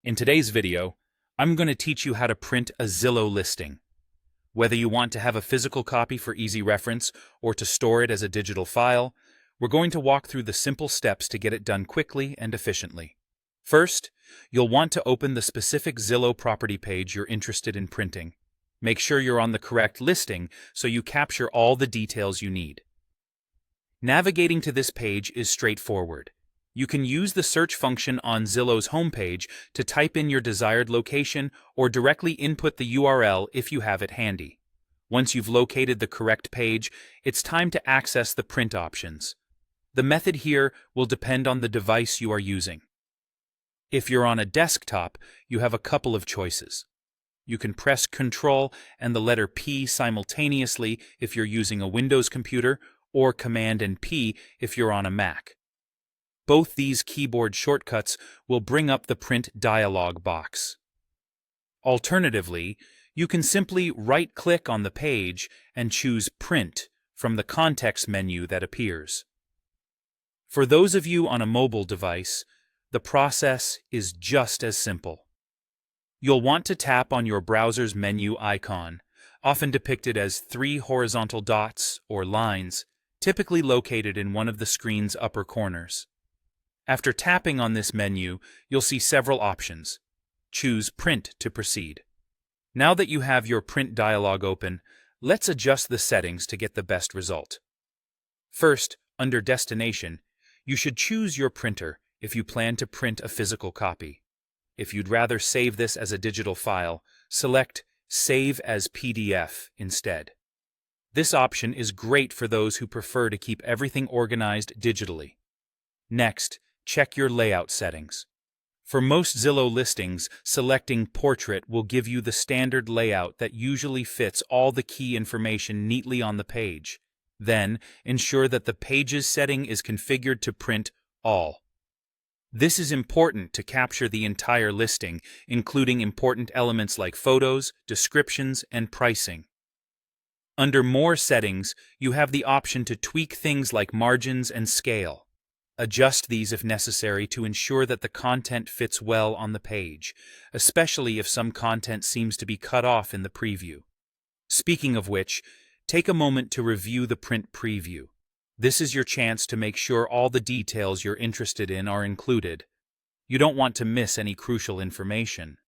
In today's video, I'm going to teach you how to print a Zillow listing. Whether you want to have a physical copy for easy reference or to store it as a digital file, we're going to walk through the simple steps to get it done quickly and efficiently. First, you'll want to open the specific Zillow property page you're interested in printing. Make sure you're on the correct listing so you capture all the details you need. Navigating to this page is straightforward. You can use the search function on Zillow's homepage to type in your desired location or directly input the URL if you have it handy. Once you've located the correct page, it's time to access the print options. The method here will depend on the device you are using. If you're on a desktop, you have a couple of choices. You can press Ctrl and the letter P simultaneously if you're using a Windows computer, or Command and P if you're on a Mac. Both these keyboard shortcuts will bring up the print dialog box. Alternatively, you can simply right-click on the page and choose Print from the context menu that appears. For those of you on a mobile device, the process is just as simple. You'll want to tap on your browser's menu icon, often depicted as 3 horizontal dots or lines, typically located in one of the screen's upper corners. After tapping on this menu, you'll see several options. Choose Print to proceed. Now that you have your print dialog open, let's adjust the settings to get the best result. First, under Destination, you should choose your printer if you plan to print a physical copy. If you'd rather save this as a digital file, select Save as PDF instead. This option is great for those who prefer to keep everything organized digitally. Next, check your layout settings. For most Zillow listings, selecting Portrait will give you the standard layout that usually fits all the key information neatly on the page. Then, ensure that the Pages setting is configured to print All. This is important to capture the entire listing, including important elements like photos, descriptions, and pricing. Under More settings, you have the option to tweak things like margins and scale. Adjust these if necessary to ensure that the content fits well on the page, especially if some content seems to be cut off in the preview. Speaking of which, take a moment to review the print preview. This is your chance to make sure all the details you're interested in are included. You don't want to miss any crucial information.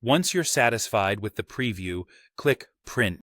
Once you're satisfied with the preview, click Print